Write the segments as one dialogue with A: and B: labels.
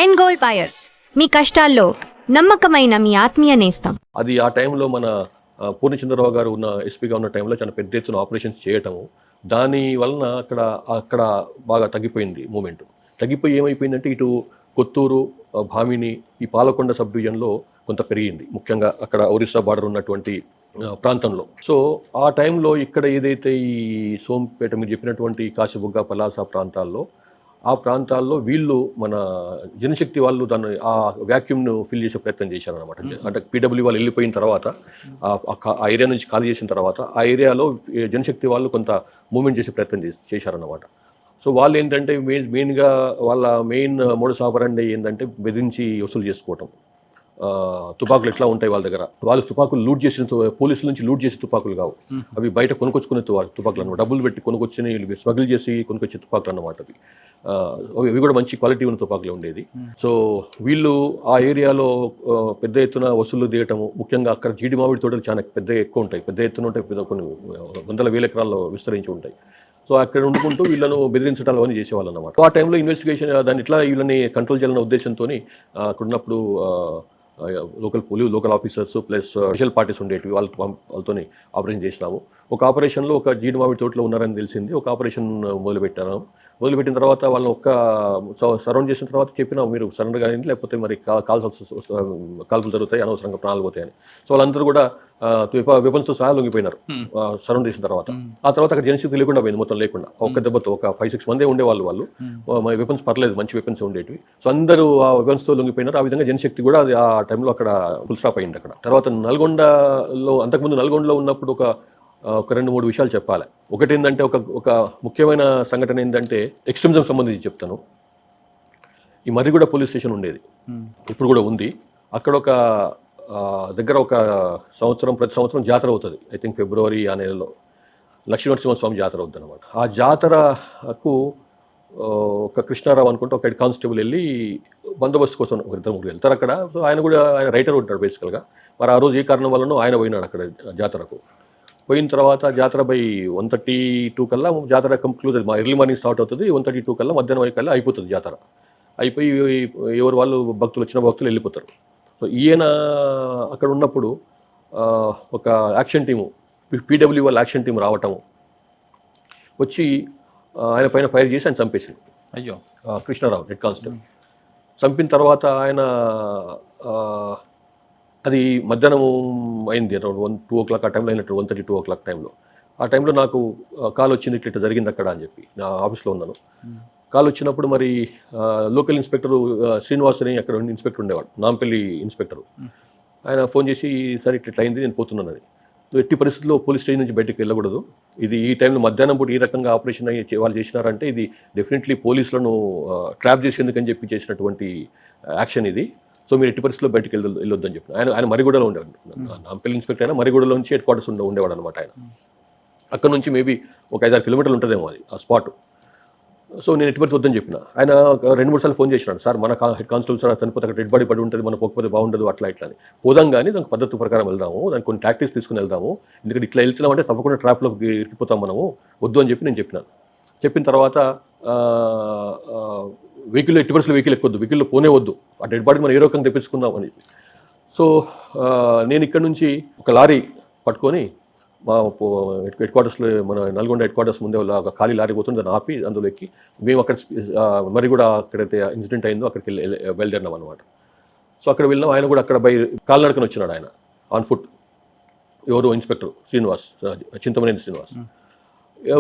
A: End gold buyers, మీ కష్టాల్లో నమ్మకమైన మీ ఆత్మీయ నేస్తం.
B: అది ఆ టైంలో మన పూర్ణచంద్రరావు గారు ఉన్న ఎస్పీగా ఉన్న టైంలో చాలా పెద్ద ఎత్తున ఆపరేషన్స్ చేయటము, దాని వలన అక్కడ బాగా తగ్గిపోయింది మూమెంట్. తగ్గిపోయి ఏమైపోయిందంటే ఇటు కొత్తూరు, భామిని, ఈ పాలకొండ సబ్ డివిజన్లో కొంత పెరిగింది, ముఖ్యంగా అక్కడ ఒరిస్సా బార్డర్ ఉన్నటువంటి ప్రాంతంలో. సో ఆ టైంలో ఇక్కడ ఏదైతే ఈ సోంపేట మీరు చెప్పినటువంటి కాశీబుగ్గ, పలాస ప్రాంతాల్లో వీళ్ళు మన జనశక్తి వాళ్ళు దాన్ని ఆ వ్యాక్యూమ్ను ఫిల్ చేసే ప్రయత్నం చేశారనమాట. అంటే పీడబ్ల్యూ వాళ్ళు వెళ్ళిపోయిన తర్వాత ఆ ఏరియా నుంచి ఖాళీ చేసిన తర్వాత ఆ ఏరియాలో జనశక్తి వాళ్ళు కొంత మూవ్మెంట్ చేసే ప్రయత్నం చేశారన్నమాట. సో వాళ్ళు ఏంటంటే మెయిన్గా వాళ్ళ మెయిన్ మోడస్ ఆపరండి ఏంటంటే బెదిరించి వసూలు చేసుకోవటం. తుపాకులు ఎట్లా ఉంటాయి వాళ్ళ దగ్గర, వాళ్ళు తుపాకులు లూట్ చేసిన పోలీసుల నుంచి లూట్ చేసే తుపాకులు కావు, అవి బయట కొనుకొచ్చుకునే తుపాకులు అన్నమాట. డబ్బులు పెట్టి కొనుకొచ్చి స్మగిల్ చేసి కొనుకొచ్చే తుపాకులు అన్నమాట. అవి కూడా మంచి క్వాలిటీ ఉన్న తుపాకులు ఉండేది. సో వీళ్ళు ఆ ఏరియాలో పెద్ద ఎత్తున వసూలు దిగటము, ముఖ్యంగా అక్కడ జీడి మామిడి తోటలు చాలా ఎక్కువ ఉంటాయి, పెద్ద ఎత్తున ఉంటాయి, కొన్ని వందల వేల ఎకరాల్లో విస్తరించి ఉంటాయి. సో అక్కడ ఉండుకుంటూ వీళ్ళను బెదిరించడాలు అవన్నీ చేసేవాళ్ళు అన్నమాట. ఆ టైంలో ఇన్వెస్టిగేషన్ దాన్ని ఇట్లా వీళ్ళని కంట్రోల్ చేయాలన్న ఉద్దేశంతో అక్కడ ఉన్నప్పుడు local officers plus special parties ఉండేటివి, వాళ్ళతో ఆపరేషన్ చేసినాము. ఒక ఆపరేషన్లో ఒక జీడి మామిడి తోటలో ఉన్నారని తెలిసింది. ఒక ఆపరేషన్ మొదలుపెట్టిన తర్వాత వాళ్ళని సరౌండ్ చేసిన తర్వాత చెప్పినాం, మీరు సరెండర్ కానీ లేకపోతే మరి కాల్పులు జరుగుతాయి, అనవసరంగా ప్రాణాలు పోతాయని. సో వాళ్ళందరూ కూడా వెపన్స్తో సహా లొంగిపోయినారు సరౌండ్ చేసిన తర్వాత. ఆ తర్వాత అక్కడ జనశక్తి లేకుండా పోయింది, మొత్తం లేకుండా. ఒక్క దెబ్బతో ఒక 5-6 మందే ఉండేవాళ్ళు. వెపన్స్ పర్లేదు, మంచి వెపన్స్ ఉండేటివి. సో అందరూ ఆ వెపన్స్తో లొంగిపోయినారు. ఆ విధంగా జనశక్తి కూడా ఆ టైంలో అక్కడ ఫుల్ స్టాప్ అయింది అక్కడ. తర్వాత అంతకుముందు నల్గొండలో ఉన్నప్పుడు ఒక 2-3 విషయాలు చెప్పాలి. ఒకటి ఏంటంటే ఒక ముఖ్యమైన సంఘటన ఏంటంటే ఎక్స్ట్రీమిజం సంబంధించి చెప్తాను. ఈ మర్రిగూడ పోలీస్ స్టేషన్ ఉండేది, ఇప్పుడు కూడా ఉంది. అక్కడ దగ్గర ప్రతి సంవత్సరం జాతర అవుతుంది. ఐ థింక్ ఫిబ్రవరి ఆ నెలలో లక్ష్మీనరసింహస్వామి జాతర అవుతుంది అనమాట. ఆ జాతరకు ఒక కృష్ణారావు అనుకుంటే ఒక హెడ్ కానిస్టేబుల్ వెళ్ళి బందోబస్తు కోసం 2-3 వెళ్తారు అక్కడ. సో ఆయన రైటర్ ఉంటాడు బేసికల్గా. మరి ఆ రోజు ఏ కారణం వల్లనో ఆయన పోయినాడు అక్కడ జాతరకు. పోయిన తర్వాత జాతర బై 1:32 కల్లా జాతర కంక్లూజ్ అవుతుంది. ఎర్లీ మార్నింగ్ స్టార్ట్ అవుతుంది, 1:32 కల్లా మధ్యాహ్నం కల్లా అయిపోతుంది జాతర. అయిపోయి ఎవరు వాళ్ళు వచ్చిన భక్తులు వెళ్ళిపోతారు. సో ఈయన అక్కడ ఉన్నప్పుడు ఒక యాక్షన్ టీము, పీడబ్ల్యూ వాళ్ళ యాక్షన్ టీం రావటము, వచ్చి ఆయన పైన ఫైర్ చేసి ఆయన చంపేసింది.
C: అయ్యో.
B: కృష్ణారావు హెడ్ కానిస్టేబుల్ చంపిన తర్వాత ఆయన అది మధ్యాహ్నం అయింది, అరౌండ్ 1-2 o'clock ఆ టైంలో అయినట్టు, 1:32 o'clock టైంలో. ఆ టైంలో నాకు కాల్ వచ్చింది, ఇట్లా జరిగింది అక్కడ అని చెప్పి. నా ఆఫీస్లో ఉన్నాను. కాల్ వచ్చినప్పుడు మరి లోకల్ ఇన్స్పెక్టర్ శ్రీనివాస్ అని అక్కడ ఇన్స్పెక్టర్ ఉండేవాడు, నాంపల్లి ఇన్స్పెక్టరు. ఆయన ఫోన్ చేసి, సరే ఇట్లా అయింది, నేను పోతున్నానని. ఎట్టి పరిస్థితుల్లో పోలీస్ స్టేషన్ నుంచి బయటకు వెళ్ళకూడదు, ఇది ఈ టైంలో మధ్యాహ్నం పూట ఈ రకంగా ఆపరేషన్ వాళ్ళు చేసినారంటే ఇది డెఫినెట్లీ పోలీసులను ట్రాప్ చేసేందుకని చెప్పి చేసినటువంటి యాక్షన్ ఇది. సో మీరు ఎట్టి పరిస్థితుల్లో బయటకు వెళ్ళొద్దని చెప్పిన. ఆయన మరిగూడలో ఉండేవాడు, నాంపల్లి ఇన్స్పెక్టర్ అయినా మరిగూడలో నుంచి హెడ్ క్వార్టర్స్ ఉండేవాడు అనమాట. ఆయన అక్కడ నుంచి మేబీ ఒక 5-6 కిలోమీటర్లు ఉంటుందేమో అది ఆ స్పాట్. సో నేను ఎట్టి పరిస్థితి వద్దని చెప్పిన. ఆయన 2-3 సార్లు ఫోన్ చేసినాడు, సార్ మన హెడ్ కానిస్టేబుల్ సార్ చనిపోతే అక్కడ డెడ్ బాడీ పడి ఉంటుంది, మన పోకపోతే బాగుండదు, అట్లా అని. పోదాం కానీ దానికి పద్ధతి ప్రకారం వెళ్దాము, దానికి కొన్ని టాక్టిక్స్ తీసుకుని వెళ్దాము, ఎందుకంటే ఇట్లా వెళ్తున్నామంటే తప్పకుండా ట్రాప్లోకి ఇరికిపోతాం మనము, వద్దు అని చెప్పి నేను చెప్పినాను. చెప్పిన తర్వాత వెహికల్ ఎట్టి పరిస్థితుల్లో వెహికల్ ఎక్కొద్దు, వెహికల్లో పోనే వద్దు, ఆ డెడ్ బాడీ మనం ఏ రకంగా తెప్పించుకుందాం అని. సో నేను ఇక్కడ నుంచి ఒక లారీ పట్టుకొని మా హెడ్ క్వార్టర్స్లో, మన నల్గొండ హెడ్ క్వార్టర్స్ ముందే ఒక ఖాళీ లారీ పోతుంది, దాన్ని ఆపి అందులో ఎక్కి మేము అక్కడ మరి కూడా అక్కడైతే ఇన్సిడెంట్ అయిందో అక్కడికి బయలుదేరినాం అనమాట. సో అక్కడ వెళ్ళినాం. ఆయన కూడా అక్కడ కాలినడకని వచ్చినాడు ఆయన, ఆన్ ఫుట్. ఎవరు ఇన్స్పెక్టర్ శ్రీనివాస్, చింతమనేని శ్రీనివాస్.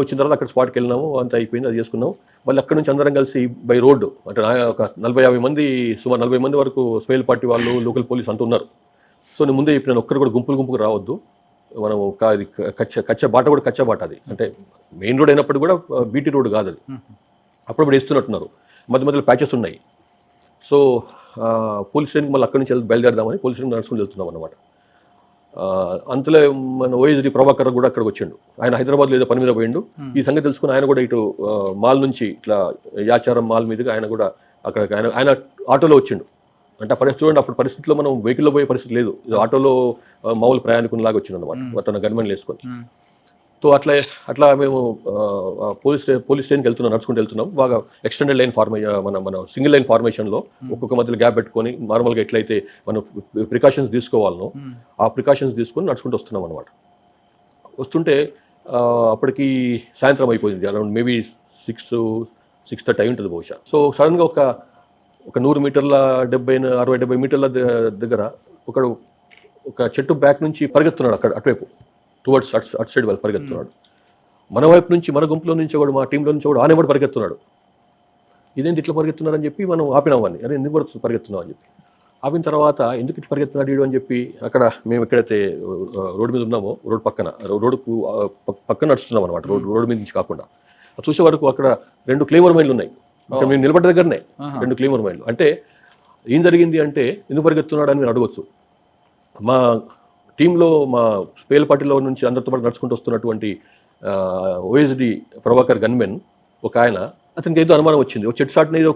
B: వచ్చిన తర్వాత అక్కడ స్పాట్కి వెళ్ళినాము, అంతా అయిపోయింది, అది చేసుకున్నాం. మళ్ళీ అక్కడ నుంచి అందరం కలిసి బై రోడ్డు, అంటే ఒక 40-50 మంది, సుమారు 40 మంది వరకు స్పెషల్ పార్టీ వాళ్ళు, లోకల్ పోలీస్ అంతా ఉన్నారు. సో నేను ముందే చెప్పినాను, ఒక్కరు కూడా గుంపుకు రావద్దు, మనం కచ్చా బాట కూడా కచ్చా బాట, అది అంటే మెయిన్ రోడ్ అయినప్పుడు కూడా బీటీ రోడ్ కాదు అది, అప్పుడప్పుడు వేస్తున్నట్టున్నారు, మధ్యలో ప్యాచెస్ ఉన్నాయి. సో పోలీస్ స్టేషన్కి మళ్ళీ అక్కడి నుంచి బయలుదేరదామని పోలీస్ స్టేషన్ నడుచుకుని వెళ్తున్నాం అనమాట. అంతలో మన ఓఎస్డి ప్రభాకర్ కూడా అక్కడికి వచ్చిండు. ఆయన హైదరాబాద్లో ఏదో పని మీద పోయిండు. ఈ సంగతి తెలుసుకుని ఆయన కూడా ఇటు మాల్ నుంచి ఇట్లా యాచారం మాల్ మీదుగా ఆయన కూడా అక్కడ ఆయన ఆటోలో వచ్చిండు. అంటే చూడండి, అప్పుడు పరిస్థితిలో మనం వెహికల్లో పోయే పరిస్థితి లేదు, ఆటోలో మామూలు ప్రయాణికునిలాగా వచ్చిండు అనమాట, తన గన్మెన్లు వేసుకొని. సో అట్లా మేము పోలీస్ స్టేషన్కి నడుచుకుంటూ వెళ్తున్నాం. బాగా ఎక్స్టెండెడ్ లైన్ మన సింగిల్ లైన్ ఫార్మేషన్లో ఒక్కొక్క మధ్యలో గ్యాప్ పెట్టుకొని నార్మల్గా ఎట్లయితే మనం ప్రికాషన్స్ తీసుకోవాలనో ఆ ప్రికాషన్స్ తీసుకొని నడుచుకుంటూ వస్తున్నాం అనమాట. వస్తుంటే అప్పటికి సాయంత్రం అయిపోయింది, అరౌండ్ మేబీ 6:30 అయి ఉంటుంది బహుశా. సో సడన్గా ఒక 100 మీటర్ల 60-70 మీటర్ల దగ్గర ఒక చెట్టు బ్యాక్ నుంచి పరిగెత్తున్నాడు అటువైపు టువర్డ్స్ అటు సైడ్ వాళ్ళు పరిగెత్తున్నాడు. మన వైపు నుంచి మన గుంపులో నుంచి కూడా మా టీంలో నుంచి కూడా ఆనేవాడు పరిగెత్తున్నాడు. ఇదేంటి ఇట్లా పరిగెత్తున్నారని చెప్పి మనం ఆపినాం వాడిని. అరే ఎందుకు పరిగెత్తున్నాం అని చెప్పి ఆపిన తర్వాత ఎందుకు ఇట్లా పరిగెత్తున్నాడు వీడు అని చెప్పి అక్కడ మేము ఎక్కడైతే రోడ్డు మీద ఉన్నామో రోడ్డు పక్కన నడుస్తున్నాం అనమాట. రోడ్డు మీద నుంచి కాకుండా చూసే వరకు అక్కడ 2 క్లెయిమర్ మైన్లు ఉన్నాయి. అక్కడ మేము నిలబడ్డ దగ్గరనే 2 క్లెయిమర్ మైన్లు. అంటే ఏం జరిగింది అంటే ఎందుకు పరిగెత్తున్నాడు అని మీరు అడగవచ్చు. మా టీంలో మా స్పేల్ పార్టీలో నుంచి అందరితో పాటు నడుచుకుంటూ వస్తున్నటువంటి ఓఎస్డి ప్రభాకర్ గన్మెన్ ఒక ఆయన, అతనికి ఏదో అనుమానం వచ్చింది. ఒక చెట్టు సాటున ఏదో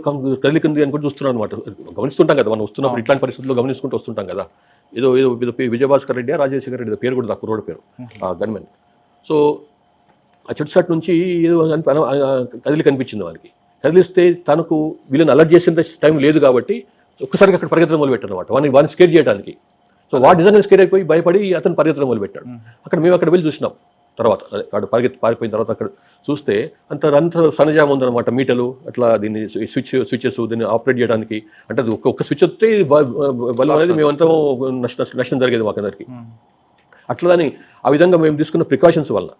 B: కదిలికుంది అని కూడా చూస్తున్నాను అనమాట. గమనిస్తుంటాం కదా మనం వస్తున్నప్పుడు, ఇట్లాంటి పరిస్థితుల్లో గమనించుకుంటూ వస్తుంటాం కదా. ఏదో విజయభాస్కర్ రెడ్డి రాజశేఖర రెడ్డి పేరు కూడా కుర్రోడు పేరు ఆ గన్మెన్. సో ఆ చెట్టు సాటు నుంచి ఏదో కనిపించింది వాళ్ళకి. కదిలిస్తే తనకు వీళ్ళని అలర్ట్ చేసేంత టైం లేదు కాబట్టి ఒక్కసారిగా అక్కడ పరిగెత్తడం మొదలుపెట్టారు అనమాట, వాడిని స్కేర్ చేయడానికి. సో వాడు నిజంగా స్కేర్ అయిపోయి భయపడి అతను పరిగెత్తడం మొదలుపెట్టాడు. మేము అక్కడ వెళ్ళి చూసినాం. తర్వాత వాడు పారిపోయిన తర్వాత అక్కడ చూస్తే అంత సన్నజామ ఉందన్నమాట. మీటలు అట్లా దీన్ని స్విచ్చెస్ దీన్ని ఆపరేట్ చేయడానికి. అంటే అది ఒక్క స్విచ్ వస్తే బలం అనేది మేమంతా నష్టం జరిగేది మాకందరికి. అట్లా అని ఆ విధంగా మేము తీసుకున్న ప్రికాషన్స్ వలన,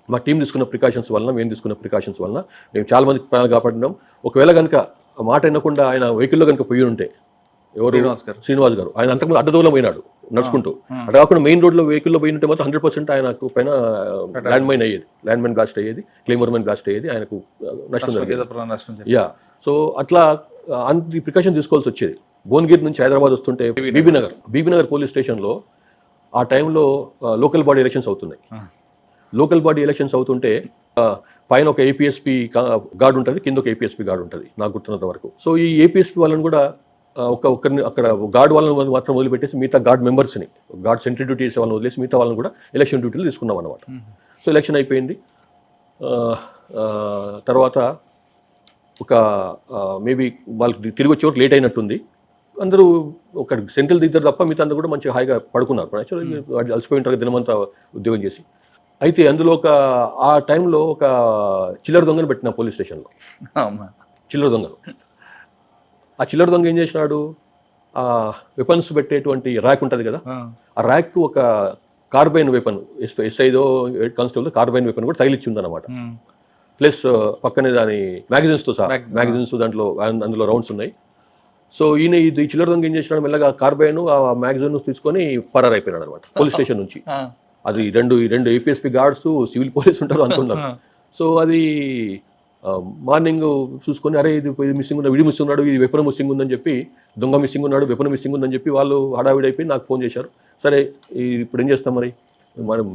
B: మా టీం తీసుకున్న ప్రికాషన్స్ వలన, మేము తీసుకున్న ప్రికాషన్స్ వలన మేము చాలా మంది ప్రాణాలు కాపాడినాం. ఒకవేళ కనుక మాట వినకుండా ఆయన వెహికల్లో కనుక పోయి ఉంటే, ఎవరు శ్రీనివాస్ గారు, ఆయన అంతకుముందు అడ్డదూలం పోయినాడు నడుచుకుంటూ. అటు కాకుండా మెయిన్ రోడ్లో వెహికల్లో పోయి ఉంటే మాత్రం 100% ఆయనకు పైన ల్యాండ్ మైన్ బ్లాస్ట్ అయ్యేది, క్లెయిమర్ మైన్ బ్లాస్ట్ అయ్యేది, ఆయనకు నష్టం జరిగేది. యా, సో అట్లా అంత ప్రికాషన్ తీసుకోవాల్సి వచ్చేది. భువనగిరి నుంచి హైదరాబాద్ వస్తుంటే బీబీనగర్ పోలీస్ స్టేషన్లో ఆ టైంలో లోకల్ బాడీ ఎలక్షన్స్ అవుతున్నాయి. లోకల్ బాడీ ఎలక్షన్స్ అవుతుంటే పైన ఒక ఏపీఎస్పీ గార్డ్ ఉంటుంది, కింద ఒక ఏపీఎస్పీ గార్డ్ ఉంటుంది నాకు గుర్తున్నంత వరకు. సో ఈ ఏపీఎస్పీ వాళ్ళని కూడా ఒక్కరిని అక్కడ గార్డ్ వాళ్ళని మాత్రం వదిలిపెట్టేసి మిగతా గార్డ్ మెంబర్స్ని, గార్డ్ సెంట్రీ డ్యూటీ చేసే వాళ్ళని వదిలేసి మిగతా వాళ్ళని కూడా ఎలక్షన్ డ్యూటీలు తీసుకున్నాం అనమాట. సో ఎలక్షన్ అయిపోయింది. తర్వాత ఒక మేబీ వాళ్ళకి తిరిగి వచ్చేవారు లేట్ అయినట్టుంది. అందరూ ఒక సెంట్రల్ దిద్దరు తప్ప మిగతా అందరూ కూడా మంచిగా హాయిగా పడుకున్నారు. యాక్చువల్లీ అలసిపోయి ఉంటారు దినమంతా ఉద్యోగం చేసి. అయితే అందులో ఆ టైంలో ఒక చిల్లర దొంగను పెట్టిన పోలీస్ స్టేషన్లో. చిల్లర దొంగను, ఆ చిల్లర దొంగ ఏం చేసినాడు, ఆ వెపన్స్ పెట్టేటువంటి ర్యాక్ ఉంటుంది కదా, ఆ ర్యాక్ ఒక కార్బైన్ వెపన్, ఎస్ఐదో కానిస్టేబుల్ కార్బైన్ వెపన్ కూడా తగిలిచ్చి ఉందన్నమాట. ప్లస్ పక్కనే దాని మ్యాగజైన్స్తో సహా, మ్యాగజైన్స్ అందులో రౌండ్స్ ఉన్నాయి. సో ఈయన ఈ చిల్లర దొంగ ఏం చేసినాడు, మెల్లగా కార్బైన్ ఆ మ్యాగజైన్ తీసుకొని పరారు అయిపోయినాడు అనమాట పోలీస్ స్టేషన్ నుంచి. అది రెండు ఏపీఎస్పీ గార్డ్స్, సివిల్ పోలీస్ ఉంటారు అనుకున్నారు. సో అది మార్నింగ్ చూసుకొని అరే ఇది మిస్సింగ్ ఉన్నాడు, విడి మిస్సింగ్ ఉన్నాడు, ఇది వెపన్ మిస్సింగ్ ఉందని చెప్పి, దొంగ మిస్సింగ్ ఉన్నాడు, వెపన్ మిస్సింగ్ ఉందని చెప్పి వాళ్ళు హడావిడి అయిపోయి నాకు ఫోన్ చేశారు. సరే ఇప్పుడు ఏం చేస్తాం మరి, మనం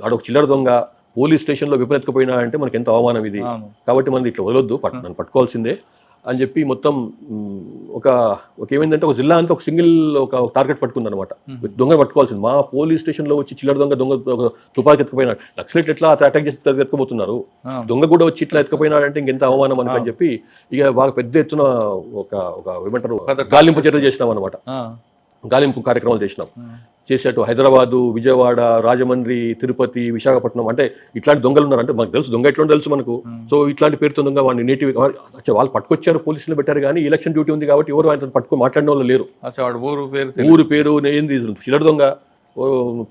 B: ఆడొక చిల్లర దొంగ పోలీస్ స్టేషన్లో వెపన్ ఎత్తుకుపోయినా అంటే మనకి ఎంత అవమానం ఇది, కాబట్టి మనం ఇట్లా వదలొద్దు, నన్ను పట్టుకోవాల్సిందే అని చెప్పి మొత్తం ఏమైందంటే ఒక జిల్లా అంతా ఒక సింగిల్ ఒక టార్గెట్ పట్టుకుందనమాట. దొంగ పట్టుకోవాల్సింది. మా పోలీస్ స్టేషన్లో వచ్చి చిల్లర దొంగ తుపాకి ఎత్తుకుపోయినాడు, నక్సలైట్ ఎట్లా అటాక్ చేసి ఎత్తుకుపోతున్నారు, దొంగ కూడా వచ్చి ఇట్లా ఎత్తుకుపోయినాడంటే ఇంకెంత అవమానం అని చెప్పి ఇక బాగా పెద్ద ఎత్తున ఒక ఏమంటారు గాలింపు చర్యలు చేసినాం అనమాట. గాలింపు కార్యక్రమాలు చేసేట్టు హైదరాబాదు, విజయవాడ, రాజమండ్రి, తిరుపతి, విశాఖపట్నం, అంటే ఇట్లాంటి దొంగలు ఉన్నారు. అంటే మనకు తెలుసు దొంగ ఎట్లా తెలుసు మనకు. సో ఇట్లాంటి పేరుతో దొంగ వాడిని నేటివ్ వాళ్ళు పట్టుకొచ్చారు, పోలీసులు పెట్టారు, కానీ ఎలక్షన్ డ్యూటీ ఉంది కాబట్టి ఎవరు ఆయన మాట్లాడిన వాళ్ళు లేరు. ఊరు పేరు ఏంది చిల్లర దొంగ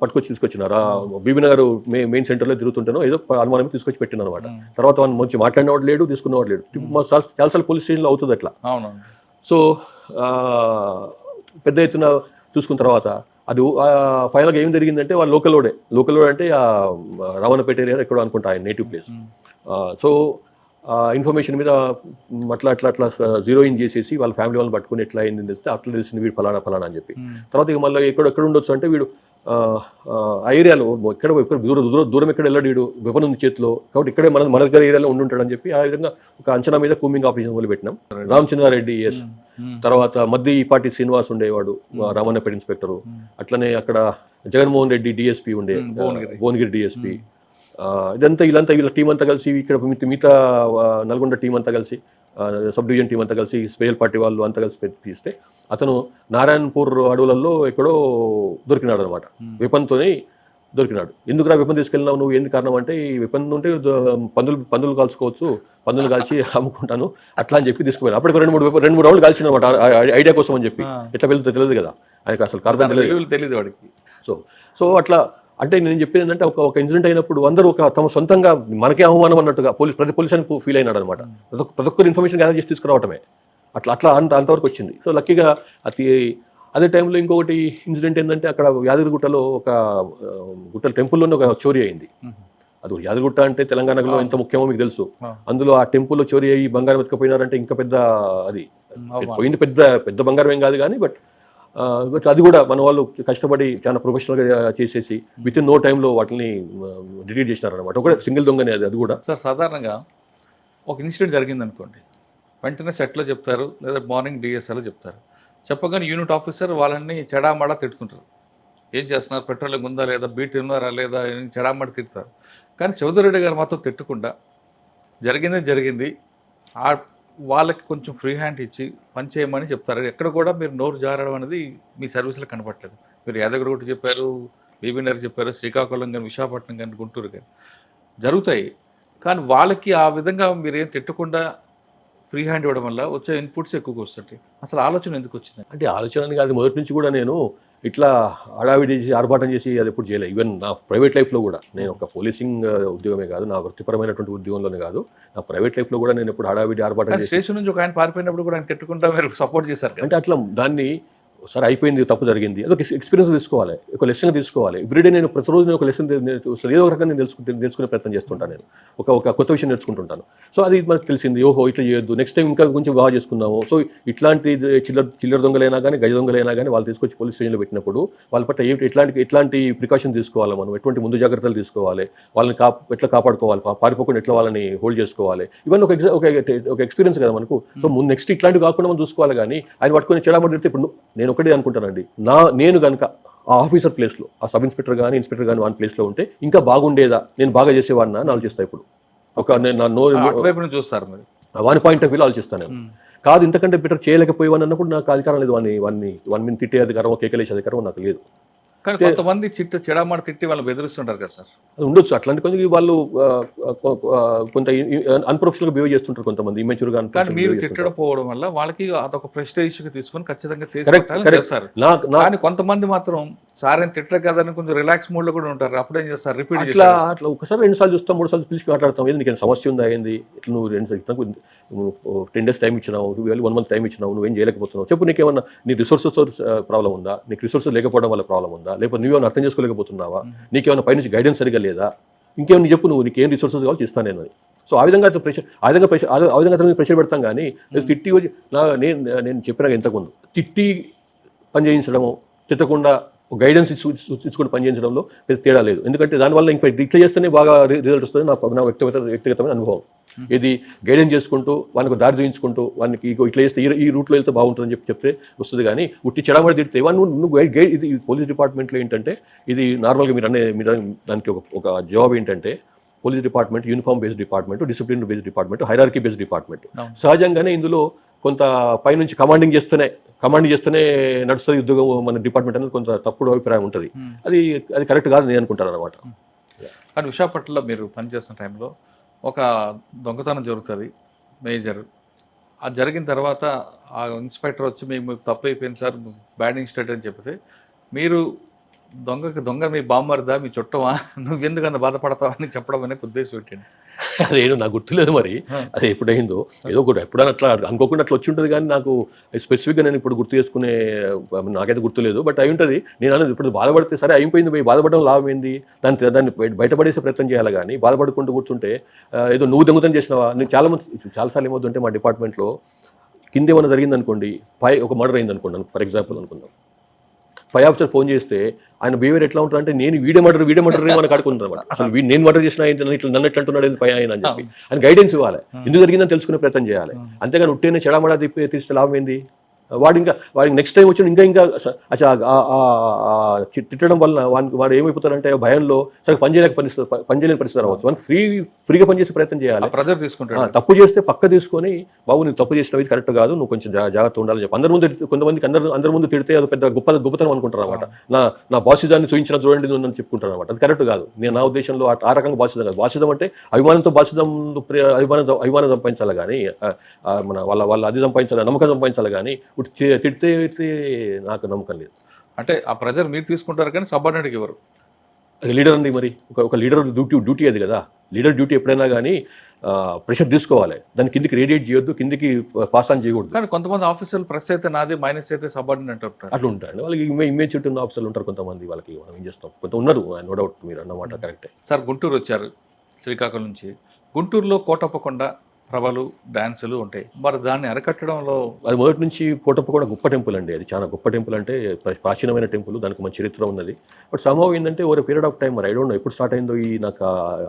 B: పట్టుకొచ్చి తీసుకొచ్చినారా, బీబీనగర్ మెయిన్ సెంటర్లో తిరుగుతుంటానో ఏదో అనుమానం తీసుకొచ్చి పెట్టిన అనమాట. తర్వాత వాళ్ళు మంచి మాట్లాడినవాడు లేడు, తీసుకున్నవాడు లేడు. చాలాసార్లు పోలీస్ స్టేషన్లో అవుతుంది అట్లా. సో పెద్ద ఎత్తున చూసుకున్న తర్వాత అది ఫైనల్గా ఏం జరిగిందంటే వాళ్ళు లోకల్ అంటే రావణపేట ఏరియా ఎక్కడో అనుకుంటా ఆయన నేటివ్ ప్లేస్. సో ఇన్ఫర్మేషన్ మీద అట్లా జీరోయిన్ చేసేసి వాళ్ళ ఫ్యామిలీ వాళ్ళని పట్టుకుని ఎట్లా అయింది తెలిస్తే అట్లా తెలిసింది వీడు ఫలానా అని చెప్పి. తర్వాత ఇక మళ్ళీ ఎక్కడ ఉండొచ్చు అంటే వీడు ఆ ఏరియాలో ఎక్కడ దూరం ఎక్కడ వెళ్ళాడు, వీడు వెపన్ ఉంది చేతిలో, కాబట్టి ఇక్కడే మన దగ్గర ఏరియాలో ఉండుంటాడని చెప్పి ఆ విధంగా ఒక అంచనా మీద కూమింగ్ ఆపరేషన్ మొదలు పెట్టినాం. రామచంద్రారెడ్డి ఎస్, తర్వాత మద్దిపాటి శ్రీనివాస్ ఉండేవాడు రామన్నపేట ఇన్స్పెక్టరు, అట్లనే అక్కడ జగన్మోహన్ రెడ్డి డిఎస్పీ ఉండే, భువనగిరి డిఎస్పీ, ఇదంతా వీళ్ళ టీం అంతా కలిసి ఇక్కడ మిగతా నల్గొండ టీం అంతా కలిసి సబ్ డివిజన్ టీం అంతా కలిసి స్పెషల్ పార్టీ వాళ్ళు అంతా కలిసి తీస్తే అతను నారాయణపూర్ అడవులలో ఎక్కడో దొరికినాడు అనమాట. వెపన్తోనే దొరికినాడు. ఎందుకురా వెపన్ తీసుకెళ్ళినావు నువ్వు, ఎందుకు కారణం అంటే ఈ వెపన్ ఉంటే పందులు కాల్చుకోవచ్చు, పందులు కాల్చి అమ్ముకుంటాను అట్లా అని చెప్పి తీసుకుపోయాను. అప్పటికి 2-3 రౌండ్లు కాల్చిన అనమాట ఐడియా కోసం అని చెప్పి. ఎట్లా వెళ్తుందో తెలియదు కదా ఆయనకు, అసలు కార్బన్
C: తెలియదు వాడికి.
B: సో అట్లా అంటే నేను చెప్పేది ఏంటంటే ఒక ఇన్సిడెంట్ అయినప్పుడు అందరూ తమ సొంతంగా మనకే అవమానం అన్నట్టుగా ప్రతి పోలీస్ అని ఫీల్ అయినాడు అనమాట. ప్రతి ఒక్కరు ఇన్ఫర్మేషన్ గ్యాదర్ చేసి తీసుకురావటమే అట్లా అంతవరకు వచ్చింది. సో లక్కీగా అదే టైంలో ఇంకొకటి ఇన్సిడెంట్ ఏంటంటే అక్కడ యాదగిరిగుట్టలో ఒక గుట్టల టెంపుల్లోనే ఒక చోరీ అయింది. అది యాదగిరిగుట్ట అంటే తెలంగాణలో ఎంత ముఖ్యమో మీకు తెలుసు. అందులో ఆ టెంపుల్లో చోరీ అయ్యి బంగారం ఎత్తుకపోయినారంటే ఇంకా పెద్ద అది పోయింది, పెద్ద బంగారం ఏం కాదు కానీ బట్ అది కూడా మన వాళ్ళు కష్టపడి చాలా ప్రొఫెషనల్గా చేసేసి విత్ ఇన్ నో టైంలో వాటిని డిలీట్ చేసినారనమాట. ఒక సింగిల్ దొంగనే అది కూడా.
C: సార్ సాధారణంగా ఒక ఇన్సిడెంట్ జరిగింది అనుకోండి, వెంటనే సెట్లో చెప్తారు లేదా మార్నింగ్ డిఎస్ఆర్లో చెప్తారు. చెప్పగానే యూనిట్ ఆఫీసర్ వాళ్ళని చెడామడా తిడుతుంటారు. ఏం చేస్తున్నారు, పెట్రోలింగ్ ఉందా లేదా, బీట్ ఉన్నారా లేదా, చెడామడా తిడతారు. కానీ చౌదరెడ్డి గారు మాత్రం తిట్టకుండా జరిగింది వాళ్ళకి కొంచెం ఫ్రీ హ్యాండ్ ఇచ్చి పని చేయమని చెప్తారు. ఎక్కడ కూడా మీరు నోరు జారడం అనేది మీ సర్వీసులో కనపట్లేదు. మీరు యాదగిరిగుట్ట చెప్పారు, బీబీనగర్ చెప్పారు, శ్రీకాకుళం కానీ, విశాఖపట్నం కానీ, గుంటూరు కానీ జరుగుతాయి. కానీ వాళ్ళకి ఆ విధంగా మీరు ఏం తిట్టకుండా ఫ్రీ హ్యాండ్ ఇవ్వడం వల్ల వచ్చే ఇన్పుట్స్ ఎక్కువగా వస్తుంటాయి. అసలు ఆలోచన ఎందుకు వచ్చింది?
B: అంటే ఆలోచన కాదు, మొదటి నుంచి కూడా నేను ఇట్లా హడావిడి చేసి ఆర్భాటం చేసి అది ఎప్పుడు చేయలేదు. ఈవెన్ నా ప్రైవేట్ లైఫ్లో కూడా, నేను ఒక పోలీసింగ్ ఉద్యోగమే కాదు, నా వృత్తిపరమైనటువంటి ఉద్యోగంలోనే కాదు, నా ప్రైవేట్ లైఫ్లో కూడా నేను ఎప్పుడు హడావిడి ఆర్భాటం చేసి
C: స్టేషన్ నుంచి ఒక ఆయన పారిపోయినప్పుడు కూడా ఆయన తిట్టుకుంటా మీరు సపోర్ట్ చేశారు.
B: అంటే అట్లా దాన్ని సరే అయిపోయింది, తప్పు జరిగింది, అదొక ఎక్స్పీరియన్స్ తీసుకోవాలి, ఒక లెసన్ తీసుకోవాలి. ఎవ్రీడే నేను ప్రతిరోజు నేను ఒక లెసన్ ఏదో ఒక రకంగా నేను తెలుసుకునే ప్రయత్నం చేస్తుంటాను. నేను ఒక కొత్త విషయం నేర్చుకుంటుంటాను. సో అది మనకు తెలిసింది, ఓహో ఇట్లా చేయొద్దు, నెక్స్ట్ టైం ఇంకా కొంచెం బాగా చేసుకుందాము. సో ఇట్లాంటి చిల్లర దొంగలైనా కానీ గజ దొంగలైనా కానీ వాళ్ళు తీసుకొచ్చి పోలీస్ స్టేషన్లో పెట్టినప్పుడు వాళ్ళ పట్ల ఎట్లాంటి ప్రికాషన్ తీసుకోవాలి, మనం ఎటువంటి ముందు జాగ్రత్తలు తీసుకోవాలి, వాళ్ళని ఎట్లా కాపాడుకోవాలి, పారిపోకుండా ఎట్లా వాళ్ళని హోల్డ్ చేసుకోవాలి, ఇవన్నీ ఒక ఎక్స్పీరియన్స్ కదా మనకు. సో ముందు నెక్స్ట్ ఇట్లాంటివి కాకుండా మనం చూసుకోవాలి. కానీ ఆయన పట్టుకొని చెడామడి తిడితే ఇప్పుడు నేను ఒకటే అనుకుంటానండి, నేను కనుక ఆ ఆఫీసర్ ప్లేస్లో, ఆ సబ్ ఇన్స్పెక్టర్ కానీ ఇన్స్పెక్టర్ కానీ వాని ప్లేస్లో ఉంటే ఇంకా బాగుండేదా, నేను బాగా చేసేవాడిని అని ఆలోచిస్తాను. ఇప్పుడు
C: చూస్తారు మరి
B: వాని పాయింట్ ఆఫ్ వ్యూలో ఆలోచిస్తాను నేను. కాదు ఇంతకంటే బెటర్ చేయలేకపోయేవాని అన్నప్పుడు నాకు అధికారం లేదు, వాని మీద తిట్టే అధికారం, కేకలేసే అధికారం నాకు లేదు.
C: కానీ కొంతమంది చెడామాట తిట్టి వాళ్ళు బెదిరిస్తుంటారు కదా సార్.
B: అది ఉండొచ్చు, అట్లాంటి కొంచెం వాళ్ళు కొంత అన్ప్రొఫెషనల్గా బిహేవ్ చేస్తుంటారు కొంతమంది, ఇమెచ్యూర్గా.
C: కానీ మీరు తిట్టడం పోవడం వల్ల వాళ్ళకి అదొక ప్రెస్టేజ్ ఇష్యూగా తీసుకొని ఖచ్చితంగా చేస్తారు. కానీ కొంతమంది మాత్రం సార్ ఏం తిట్టరు కదని కొంచెం రిలాక్స్ మూడ్ లో కూడా ఉంటారు. అప్పుడేం చేస్తారు, రిపీట్
B: అట్లా ఒకసారి 2 సార్లు చూస్తాం, 3 సార్లు పిలిచి మాట్లాడతాం. ఏది నీకు సమస్య ఉందా, ఏంది ఇట్లా నువ్వు 10 days టైం ఇచ్చినావు, 1 month టైం ఇచ్చినావు, నువ్వేం చేయలేకపోతున్నావు చెప్పు, నీకేమన్నా నీ రిసోర్సెస్తో ప్రాబ్లం ఉందా, నీకు రిసోర్సెస్ లేకపోవడం వల్ల ప్రాబ్లం ఉందా, లేకపోతే నువ్వేమైనా అర్థం చేసుకోలేకపోతున్నావా, నీకేమైనా పైనుంచి గైడెన్స్ సరిగా లేదా, ఇంకేమైనా చెప్పు, నువ్వు నీకేం రిసోర్సెస్ కావాలి చేస్తాను నేను అని. సో ఆ విధంగా అతను ప్రెషర్ పెడతాం. కానీ తిట్టి నేను చెప్పినాక ఇంతకుముందు తిట్టి పని చేయించడము, తిట్టకుండా గైడెన్స్ ఇచ్చుకుంటూ పనిచేయించడంలో తేడా లేదు. ఎందుకంటే దానివల్ల ఇంకా ఇట్లా చేస్తేనే బాగా రిజల్ట్ వస్తుంది నా వ్యక్తిగతమైన అనుభవం. ఇది గైడెన్స్ చేసుకుంటూ వాళ్ళకి దారి చూపించుకుంటూ వానికి ఇట్లా చేస్తే ఈ రూట్లో వెళ్తే బాగుంటుందని చెప్తే వస్తుంది. కానీ ఉట్టి చెడమడి తిడితే నువ్వు గైడ్ ఇది పోలీస్ డిపార్ట్మెంట్లో ఏంటంటే ఇది నార్మల్గా మీరు దానికి ఒక జవాబు ఏంటంటే police department uniform based department, discipline based department, hierarchy based department. సహజంగానే ఇందులో కొంత పైనుంచి కమాండింగ్ చేస్తూనే నడుస్తుంది ఉద్యోగం మన డిపార్ట్మెంట్ అనేది కొంత తప్పుడు అభిప్రాయం ఉంటుంది. అది కరెక్ట్ కాదు నేను అనుకుంటాను అనమాట.
C: కానీ విశాఖపట్నంలో మీరు పనిచేస్తున్న టైంలో ఒక దొంగతనం జరుగుతుంది మేజర్. అది జరిగిన తర్వాత ఆ ఇన్స్పెక్టర్ వచ్చి మీకు తప్పు అయిపోయింది సార్, బ్యాడ్ ఇన్సిడెంట్ అని చెప్తే మీరు దొంగ మీ బామ్మర్దా, మీ చుట్టమా, నువ్వు ఎందుకు అంత బాధపడతావు అని చెప్పడం అనేది ఉద్దేశం పెట్టండి.
B: అదేనో నాకు గుర్తులేదు మరి, అది ఎప్పుడైందో ఏదో కూడా ఎప్పుడైనా అట్లా అనుకోకుండా అట్లా వచ్చి ఉంటుంది. కానీ నాకు స్పెసిఫిక్గా నేను ఇప్పుడు గుర్తు చేసుకునే నాకైతే గుర్తులేదు. బట్ అయి ఉంటుంది. నేను అనేది ఇప్పుడు బాధపడితే సరే అయిపోయింది, పోయి బాధపడడం లాభం ఏంది, దాన్ని బయటపడేసే ప్రయత్నం చేయాలి. కానీ బాధపడుకుంటూ కూర్చుంటే ఏదో నువ్వు దొంగతనం చేసినావా. నేను చాలాసార్లు ఏమవుతుంటే మా డిపార్ట్మెంట్లో కింద ఏమైనా జరిగింది అనుకోండి, ఒక మర్డర్ అయింది అనుకోండి, ఫర్ ఎగ్జాంపుల్ అనుకుందాం, పై ఆఫీసర్ ఫోన్ చేస్తే ఆయన బిహేవియర్ ఎట్లా ఉంటుందంటే నేను వీడియో మర్డర్ మనకు ఆడుకుంటాను. అసలు నేను మర్డర్ చేసిన ఇట్లా నన్ను ఎట్లా అంటున్నాడు పై ఆయన అని చెప్పి ఆయన గైడెన్స్ ఇవ్వాలి, ఎందుకు జరిగిందని తెలుసుకునే ప్రయత్నం చేయాలి. అంతేగాని ఉట్టేనే చెడామడా తీస్తే లాభం ఏంది. వాడికి నెక్స్ట్ టైం వచ్చి ఇంకా అచ్చా తిట్టడం వల్ల వాడు ఏమైపోతారంటే భయంలో సరే పనిచేయలేని పరిస్థితి రావచ్చు. వానికి ఫ్రీగా పనిచేసే ప్రయత్నం చేయాలి.
C: ప్రెజర్ తీసుకుంటాడు.
B: తప్పు చేస్తే పక్క తీసుకొని బాబు నువ్వు తప్పు చేసినవి కరెక్ట్ కాదు, నువ్వు కొంచెం జాగ్రత్త ఉండాలని చెప్పి అందరి ముందు కొంతమందికి అందరి ముందు తిడితే అది పెద్ద గొప్పతనం అనుకుంటారు అనమాట. నా బాసిజాన్ని చూపించిన చూడండి అని చెప్పుకుంటారు అనమాట. అది కరెక్ట్ కాదు. నా ఉద్దేశంలో ఆ రకంగా బాసిజం కాదు. బాసిజం అంటే అభిమానంతో అభిమానం సంపాదించాలి కానీ వాళ్ళ అది సంపాదించాలి, నమ్మకం సంపాదించాలి కానీ తిడితే నాకు నమ్మకం లేదు.
C: అంటే ఆ ప్రెజర్ మీరు తీసుకుంటారు కానీ సబార్డినేట్కి ఎవరు?
B: అది లీడర్ అండి. మరి ఒక లీడర్ డ్యూటీ అది కదా. లీడర్ డ్యూటీ ఎప్పుడైనా కానీ ప్రెషర్ తీసుకోవాలి, దాని కిందికి రేడియేట్ చేయొద్దు, కిందికి పాస్ ఆన్ చేయకూడదు.
C: కానీ కొంతమంది ఆఫీసర్లు ప్రెస్ అయితే నాది, మైనస్ అయితే సబార్డినేట్ అంటారు.
B: అట్లా ఉంటారండి. వాళ్ళకి ఇమేజ్ చుట్టూ ఉన్న ఆఫీసర్లు ఉంటారు కొంతమంది. వాళ్ళకి మనం ఏం చేస్తాం, కొంత ఉన్నారు, నో డౌట్ మీరు అన్నమాట కరెక్టే.
C: సార్ గుంటూరు వచ్చారు శ్రీకాకుళం నుంచి. గుంటూరులో కోటప్పకొండ ప్రభలు డాన్సులు ఉంటాయి, మరి దాన్ని అరికట్టడంలో
B: అది మొదటి నుంచి కోటప్పకొండ గొప్ప టెంపుల్ అండి. అది చాలా గొప్ప టెంపుల్, అంటే ప్రాచీనమైన టెంపుల్, దానికి మంచి చరిత్ర ఉన్నది. బట్ సంభవం ఏంటంటే ఓవర్ పీరియడ్ ఆఫ్ టైం, మరి ఐ డోంట్ నో ఎప్పుడు స్టార్ట్ అయిందో నాకు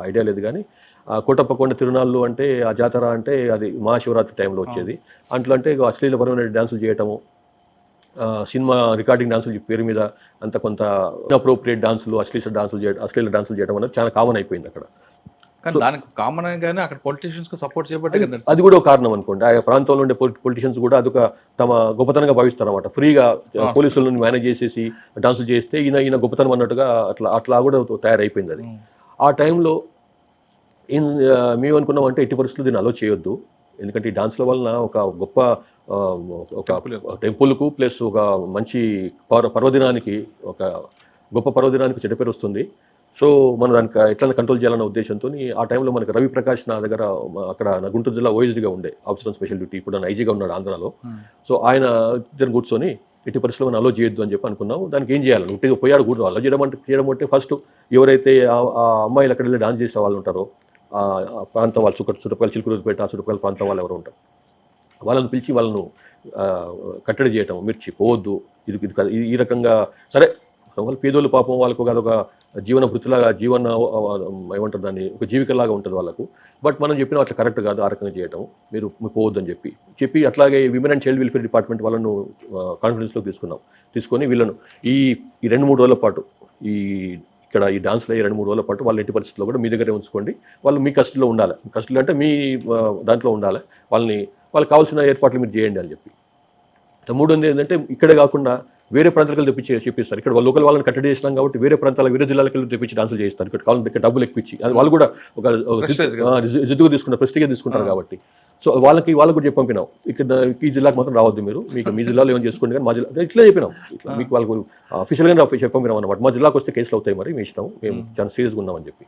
B: ఐడియా లేదు. కానీ ఆ కోటప్పకొండ తిరునాళ్ళు అంటే ఆ జాతర అంటే అది మహాశివరాత్రి టైంలో వచ్చేది. అంట్లో అంటే అశ్లీలపరమైన డ్యాన్సులు చేయటము, సినిమా రికార్డింగ్ డాన్సులు పేరు మీద అంత కొంత ఇన్అప్రోప్రియేట్ డాన్సులు, అశ్లీల డాన్సులు చేయడం అనేది చాలా కామన్ అయిపోయింది అక్కడ.
C: కానీ దానికి కామన్ గానీ అక్కడ పొలిటీషియన్స్ కు సపోర్ట్ చేయబట్టి
B: అది కూడా ఒక కారణం అనుకోండి. ఆ ప్రాంతంలో ఉండే పొలిటీషియన్స్ కూడా అదొక తమ గొప్పతనంగా భావిస్తారు అన్నమాట. ఫ్రీగా పోలీసులను మేనేజ్ చేసేసి డాన్సులు చేస్తే ఈయన గొప్పతనం అన్నట్టుగా అట్లా కూడా తయారైపోయింది అది. ఆ టైంలో మేము అనుకున్నాం అంటే ఎట్టి పరిస్థితులు దీన్ని అలో చేయొద్దు, ఎందుకంటే ఈ డాన్స్ల వలన ఒక గొప్ప ఒక టెంపుల్కు ప్లస్ ఒక మంచి పర్వదినానికి, ఒక గొప్ప పర్వదినానికి చెడ్డ పేరు వస్తుంది. సో మనం దానికి ఎట్లా కంట్రోల్ చేయాలన్న ఉద్దేశంతో ఆ టైంలో మనకి రవి ప్రకాష్ నా దగ్గర అక్కడ గుంటూరు జిల్లా ఓఎస్డీగా ఉండే, ఆఫీసర్ ఆన్ స్పెషల్ డ్యూటీ, ఇప్పుడు ఐజీగా ఉన్నాడు ఆంధ్రాలో. సో ఆయన ఇద్దరు కూర్చొని ఎట్టి పరిస్థితుల్లో మనం అలో చేయొద్దు అని చెప్పి అనుకున్నాం. దానికి ఏం చేయాలి, ఉట్టిగా పోయాడు కూడా అలో చేయడం అంటే ఫస్ట్ ఎవరైతే ఆ అమ్మాయిలు అక్కడ వెళ్ళి డాన్స్ చేసే వాళ్ళు ఉంటారో, ఆ ప్రాంతం వాళ్ళు చుట్టుపక్కల చిలుకూరుపేట ఆ చుట్టుపక్కల ప్రాంతం వాళ్ళు ఎవరు ఉంటారు, వాళ్ళని పిలిచి వాళ్ళను కట్టడి చేయటం, మిర్చి పోవద్దు, ఇది ఈ రకంగా. సరే వాళ్ళు పేదోళ్ళు పాపం, వాళ్ళకు అదొక జీవన వృత్తిలాగా, ఏమంటారు దాన్ని, ఒక జీవికలాగా ఉంటుంది వాళ్ళకు. బట్ మనం చెప్పిన అట్లా కరెక్ట్ కాదు ఆ రకంగా చేయటం, మీరు పోవద్దు అని చెప్పి అట్లాగే women and child welfare department వాళ్ళను కాన్ఫిడెన్స్లోకి తీసుకొని వీళ్ళను ఈ 2-3 రోజుల పాటు ఇక్కడ ఈ డాన్స్లో 2-3 రోజుల పాటు వాళ్ళ ఎట్టి పరిస్థితుల్లో కూడా మీ దగ్గరే ఉంచుకోండి, వాళ్ళు మీ కస్టడీలో ఉండాలి. కస్టడీలో అంటే మీ దాంట్లో ఉండాలి, వాళ్ళకి కావాల్సిన ఏర్పాట్లు మీరు చేయండి అని చెప్పి. మూడోది ఏంటంటే ఇక్కడే కాకుండా వేరే ప్రాంతాలకు చెప్పిస్తారు. ఇక్కడ లోకల్ వాళ్ళని కట్టడి చేసినాం కాబట్టి వేరే జిల్లాలకు వెళ్ళి తెప్పించి డాన్సులు చేస్తారు. ఇక్కడ కావాలంటే ఇక్కడ డబ్బులు ఎక్కించి, అది వాళ్ళు కూడా ఒక జిద్దుగా తీసుకుంటారు, ప్రెస్టీగా తీసుకుంటారు కాబట్టి. సో వాళ్ళకి కూడా చెప్పి పంపినాం, ఇక్కడ ఈ జిల్లాకు మాత్రం రావద్దు, మీరు మీ జిల్లాలో ఏం చేసుకోండి, కానీ మా జిల్లా ఇట్లా చెప్పినాం. ఇట్లా మీకు వాళ్ళకు అఫీషియల్గా చెప్పి పంపినాం అనమాట. మా జిల్లాకు వస్తే కేసులు అవుతాయి, మరి మీ ఇష్టం, మేము చాలా సీరియస్గా ఉన్నామని చెప్పి.